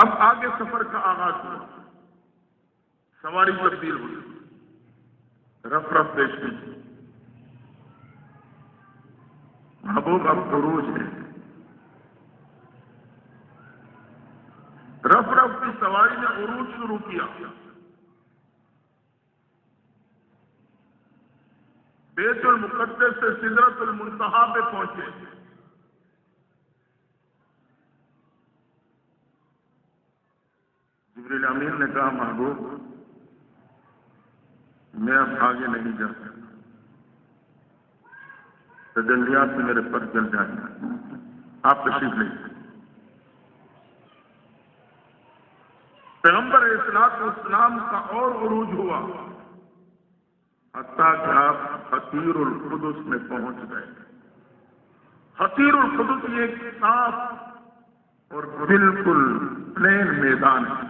اب آگے سفر کا آغاز ہوا، سواری تبدیل ہوئی، رف رف پیش کی، محبوب اب عروج ہے، رف رف کی سواری نے عروج شروع کیا، بیت المقدس سے سدرۃ المنتہا پہ پہنچے، جبریل امین نے کہا محبوب میں اب آگے نہیں جا سکتا، تجلیات سے میرے پر چل جائیں گے، آپ تشریف لیں۔ پیغمبر اصلاۃ والسلام کا اور عروج ہوا حتیٰ کہ آپ خطیر القدس میں پہنچ گئے۔ خطیر القدس یہ ایک صاف اور بالکل پلین میدان ہے،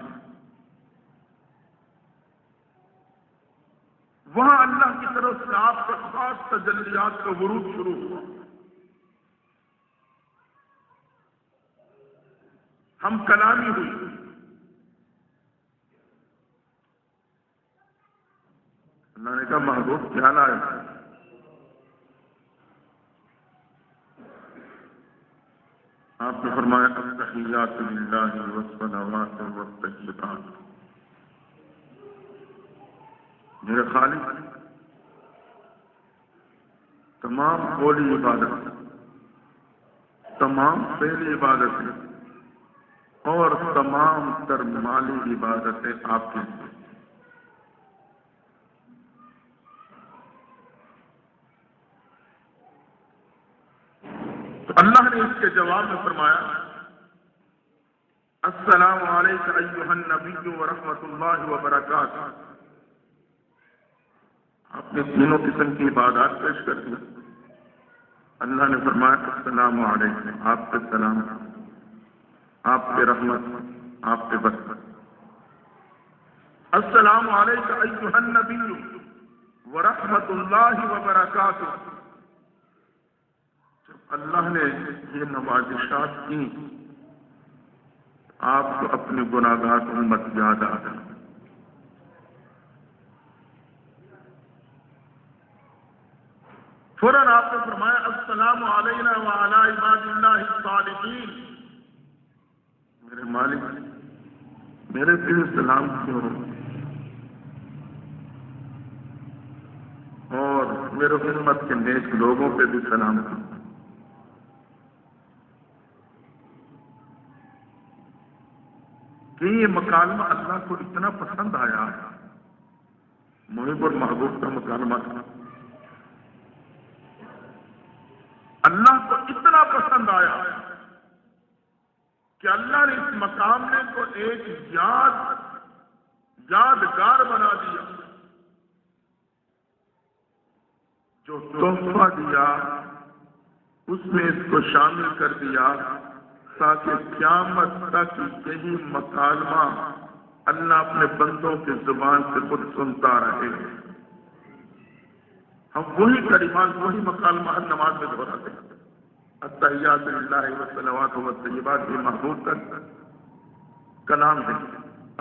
وہاں اللہ کی طرف سے آپ کے خاص تجلیات کا ورود شروع ہوا۔ ہم کلامی ہوئی، اللہ نے کہا محبوب کیا لائے؟ آپ نے فرمایا التحیات للہ والصلوات والطیبات، میرے خالق تمام قولی عبادت، تمام فعلی عبادتیں اور تمام تر مالی عبادتیں آپ کے لیے۔ تو اللہ نے اس کے جواب میں فرمایا السلام علیک ایھا النبی ورحمۃ اللہ وبرکاتہ۔ آپ نے تینوں قسم کی عبادات پیش کر دی۔ اللہ نے فرمایا السلام علیکم، آپ پہ سلام، آپ پہ رحمت، آپ پہ برکت۔ السلام علیک ایھا النبی ورحمۃ اللہ وبرکاتہ۔ جب اللہ نے یہ نوازشات کی، آپ کو اپنی گناہگار امت یاد آ گئی۔ فوراً آپ نے فرمایا السلام علینا وعلی عباد اللہ الصالحین۔ میرے مالک میرے پہ سلام کیوں، اور میرے امت کے نیک لوگوں پہ بھی سلام کیوں۔ کہ یہ مکالمہ اللہ کو اتنا پسند آیا، محب اور محبوب کا مکالمہ تھا، اللہ کو اتنا پسند آیا کہ اللہ نے اس مقامے کو ایک یادگار بنا دیا۔ جو تحفہ دیا اس میں اس کو شامل کر دیا تاکہ قیامت تک یہی مکالمہ اللہ اپنے بندوں کی زبان سے خود سنتا رہے۔ ہم وہی کلمات، وہی مکالمہ ہر نماز میں دہراتے ہیں۔ التحیات للہ والصلوات والطیبات، یہ محبوب کا کلام ہے۔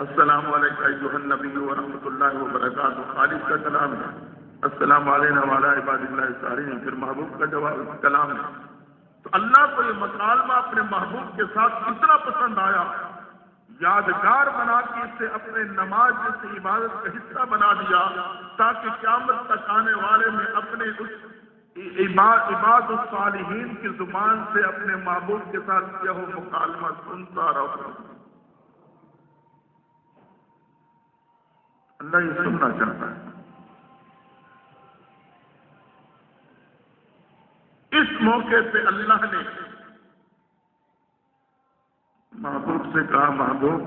السلام علیکم ایھا النبی ورحمۃ اللہ وبرکاتہ خالق کا کلام ہے۔ السلام علینا وعلی عباد اللہ الصالحین پھر محبوب کا جواب کلام ہے۔ تو اللہ کو یہ مکالمہ اپنے محبوب کے ساتھ اتنا پسند آیا، یادگار بنا کے اسے اپنے نماز جیسے عبادت کا حصہ بنا دیا تاکہ قیامت تک آنے والے میں اپنے اس عباد الصالحین کی زبان سے اپنے محبوب کے ساتھ کیا ہو مکالمہ سنتا رہو۔ اللہ یہ سننا چاہتا ہے۔ اس موقع پہ اللہ نے محبوب سے کہا محبوب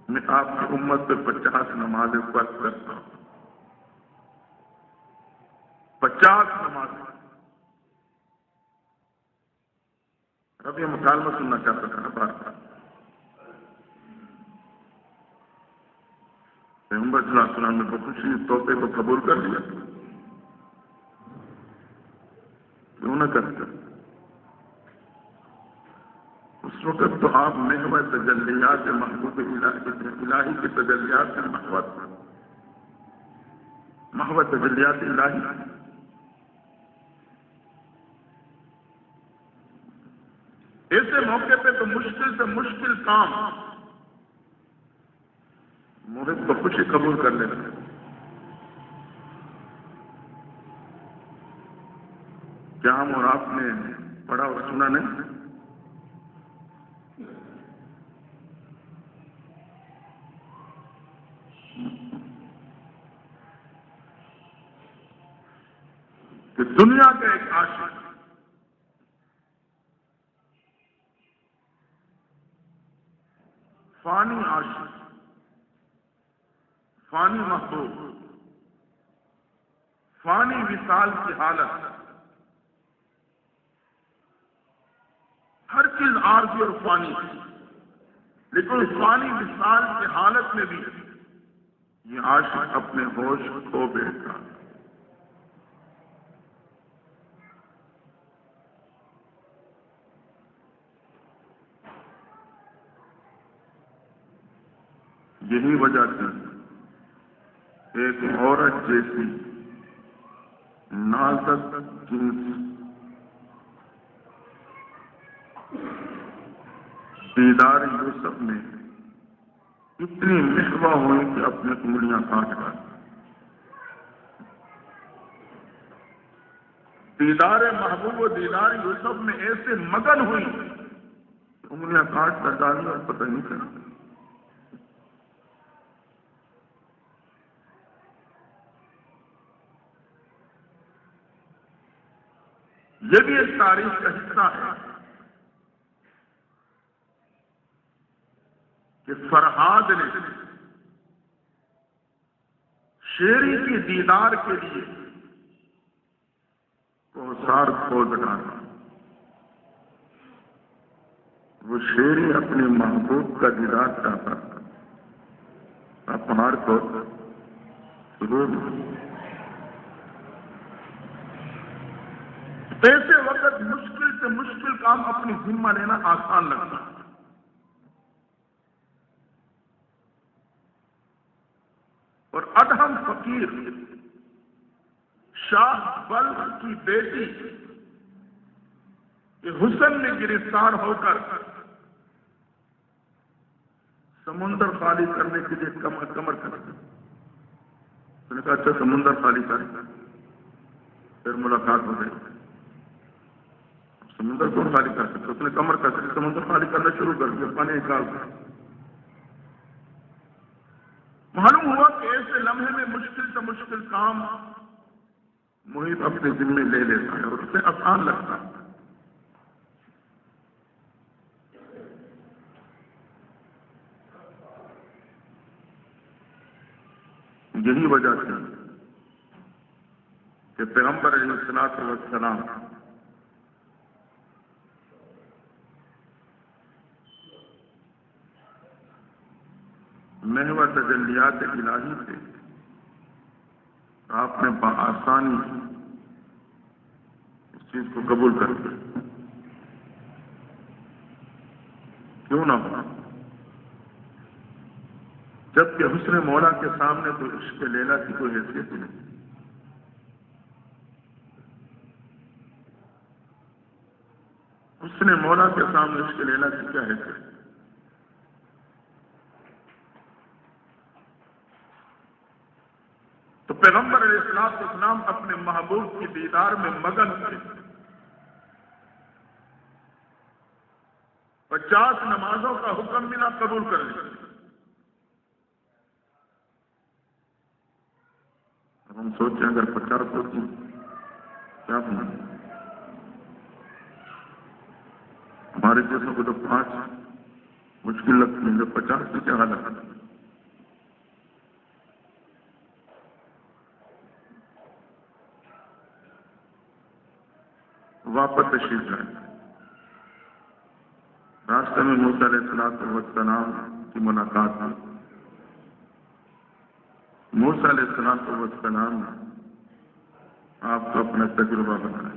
میں آپ کی امت پہ 50 نمازیں فرض کرتا ہوں، 50 نمازیں۔ اب یہ مکالمہ سننا چاہتا تھا نا بار بار۔ پیغمبر صلی اللہ علیہ وسلم نے بخوشی اس تحفے کو قبول کر لیا، کیوں نہ کرتے؟ اس اس وقت تو آپ محور تجلیات محبوب الہی کی تجلیات میں محور تجلیات الہی ایسے موقع پہ تو مشکل سے مشکل کام محب کو خوشی قبول کر لینا. کیا ہم اور آپ نے پڑھا اور سنا نہیں؟ کہ دنیا کا ایک عاشق فانی عاشق فانی محبوب فانی وصال کی حالت ہر چیز عارضی اور فانی لیکن اس فانی وصال کی حالت میں بھی یہ عاشق اپنے ہوش کھو بیٹھا. یہی وجہ تھی ایک عورت جیسی نازک جنس دیدار یوسف میں اتنی محبہ ہوئی کہ اپنی انگلیاں کاٹ ڈالی. دیدار محبوب و دیدار یوسف میں ایسے مگن ہوئی کہ انگلیاں کاٹ کر ڈالی اور پتہ نہیں چلا. یہ بھی ایک تاریخ کا حصہ ہے کہ فرہاد نے شیری کی دیدار کے لیے کوثر کھود ڈالا. وہ شیری اپنے محبوب کا دیدار چاہتا تھا. پہاڑ کو ضرور ایسے وقت مشکل سے مشکل کام اپنی ذمہ لینا آسان لگتا ہے. اور ادہم فقیر شاہ بلخ کی بیٹی کے حسن میں گرفتار ہو کر سمندر خالی کرنے کے لیے کمر کر دی. اس نے کہا اچھا سمندر خالی کرے پھر ملاقات ہو گئی. سمندر کون خالی کر سکتا؟ اس نے کمر کر سکتا سمندر خالی کرنا شروع کر دیا. پانی نکال دیا. معلوم ہوا کہ ایسے لمحے میں مشکل سے مشکل کام محیط اپنے ذمے لے لیتا ہے اور اسے آسان لگتا ہے. یہی وجہ تھی کہ پیغمبر علیہ الصلوۃ والسلام محور تجلیات الہی سے آپ نے بآسانی اس چیز کو قبول کر لیا. کیوں نہ ہو جبکہ حسن مولا کے سامنے تو عشق لیلا کی کوئی حیثیت ہی نہیں. حسن مولا کے سامنے عشق لیلا کی کیا حیثیت؟ تو پیغمبر علیہ السلام اپنے محبوب کی دیدار میں مگن تھے. 50 نمازوں کا حکم بھی نہ قبول کر لیا. اب ہم سوچیں اگر 50 ہوتی کیا بنا؟ ہمارے جیسوں کو تو 5 مشکل لگتی ہیں، جب 50 کی کیا حالت ہے؟ واپس تشریف لائیں. راستے میں موسیٰ علیہ السلام کی ملاقات ہوئی. موسیٰ علیہ السلام نے آپ کو اپنا تجربہ بتایا.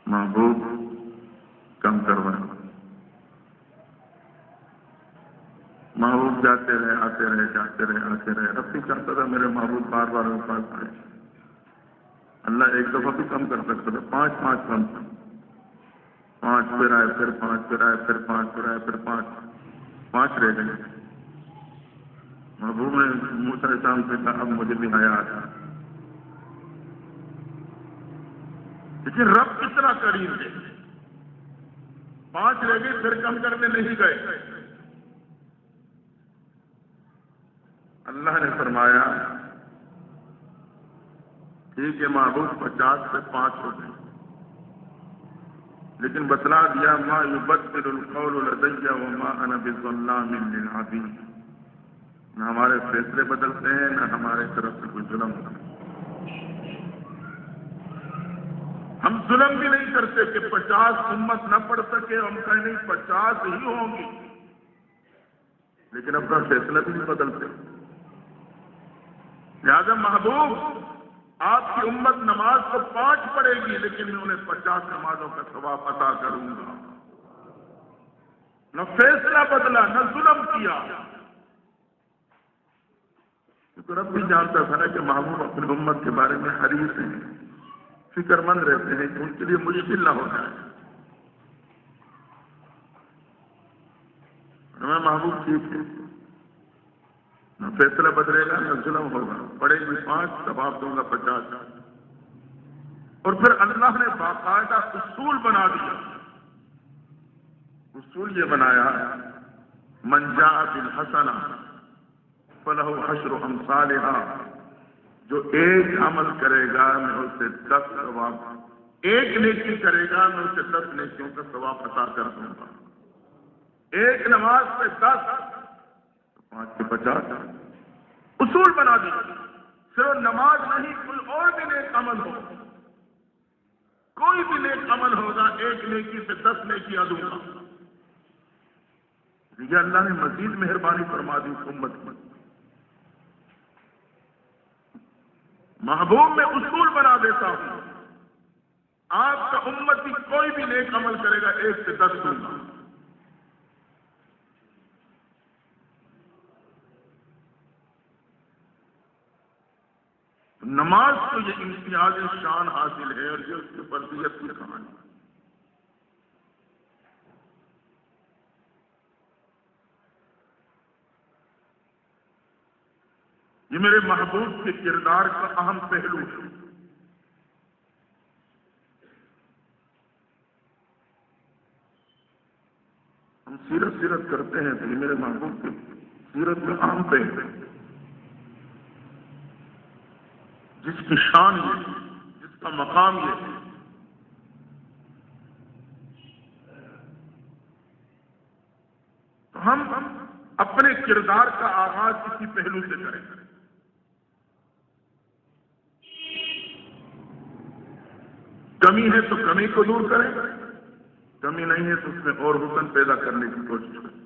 محبوب کم کروائیں. محبوب جاتے رہے آتے رہے جاتے رہے آتے رہے. رب بھی چاہتا تھا میرے محبوب بار بار میرے پاس آئے. اللہ ایک دفعہ بھی کم کر سکتا تھا. 5 کم. 5 پھر آئے پھر 5 پھر آئے پھر 5 پھر آئے پھر 5 رہ گئے. محبوب نے موسیٰ علیہ السلام سے کہا اب مجھے بھی حیا آتا. لیکن رب کتنا قریب ہے. 5 رہ گئے پھر کم کرنے نہیں گئے. اللہ نے فرمایا ٹھیک ہے محبوب 50 سے 5 ہو گئے، لیکن بتلا دیا ما یبدل القول لدی وما انا بظلام للعبید. نہ ہمارے فیصلے بدلتے ہیں نہ ہمارے طرف سے کوئی ظلم ہوتا ہے. ہم ظلم بھی نہیں کرتے کہ 50 امت نہ پڑھ سکے. ہم کہیں نہیں 50 ہی ہوں گی، لیکن اپنا فیصلہ بھی نہیں بدلتے. لہذا محبوب آپ کی امت نماز کو 5 پڑھے گی، لیکن میں انہیں 50 نمازوں کا ثواب عطا کروں گا. نہ فیصلہ بدلا نہ ظلم کیا. تو رب بھی جانتا تھا نا کہ محبوب اپنی امت کے بارے میں حریص ہیں، فکر مند رہتے ہیں کہ ان کے لیے مشکل نہ ہو جائے. میں محبوب ٹھیک ہے، نہ فیصلہ بدلے گا نہ ظلم ہوگا. پڑے گی 5 ثواب دوں گا 50. اور پھر اللہ نے باقاعدہ اصول بنا دیا. اصول یہ بنایا من جاء بالحسنہ فلہ 10 امثالھا. جو ایک عمل کرے گا میں اسے 10 ثواب، ایک نیکی کرے گا میں اسے 10 نیکیوں کا ثواب عطا کر دوں گا. ایک نماز پہ 10 تو 5 کے 50. اصول بنا دیا. صرف نماز نہیں، کوئی اور بھی نیک عمل ہو، کوئی بھی نیک عمل ہوگا ایک نیکی سے 10 نیکیاں دوں گا. یہ اللہ نے مزید مہربانی فرما دی اس امت پر. محبوب میں اصول بنا دیتا ہوں، آپ کا امتی کوئی بھی نیک عمل کرے گا 1 سے 10 دوں گا. نماز کو یہ امتیاز شان حاصل ہے اور یہ اس کی فرضیت کی کہانی ہے. یہ میرے محبوب کے کردار کا اہم پہلو ہے. ہم سیرت کرتے ہیں تو یہ میرے محبوب کی سیرت کا اہم پہلو ہے، جس کی شان یہ، جس کا مقام یہ. تو ہم اپنے کردار کا آغاز کسی پہلو سے کریں. کمی ہے تو کمی کو دور کریں، کمی نہیں ہے تو اس میں اور حسن پیدا کرنے کی کوشش کریں.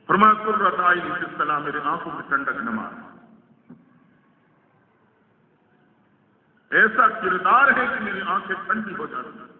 فرمایا قرۃ عینی فی الصلاۃ، میری آنکھوں کی ٹھنڈک نماز. ایسا کردار ہے کہ میری آنکھیں ٹھنڈی ہو جاتی ہیں.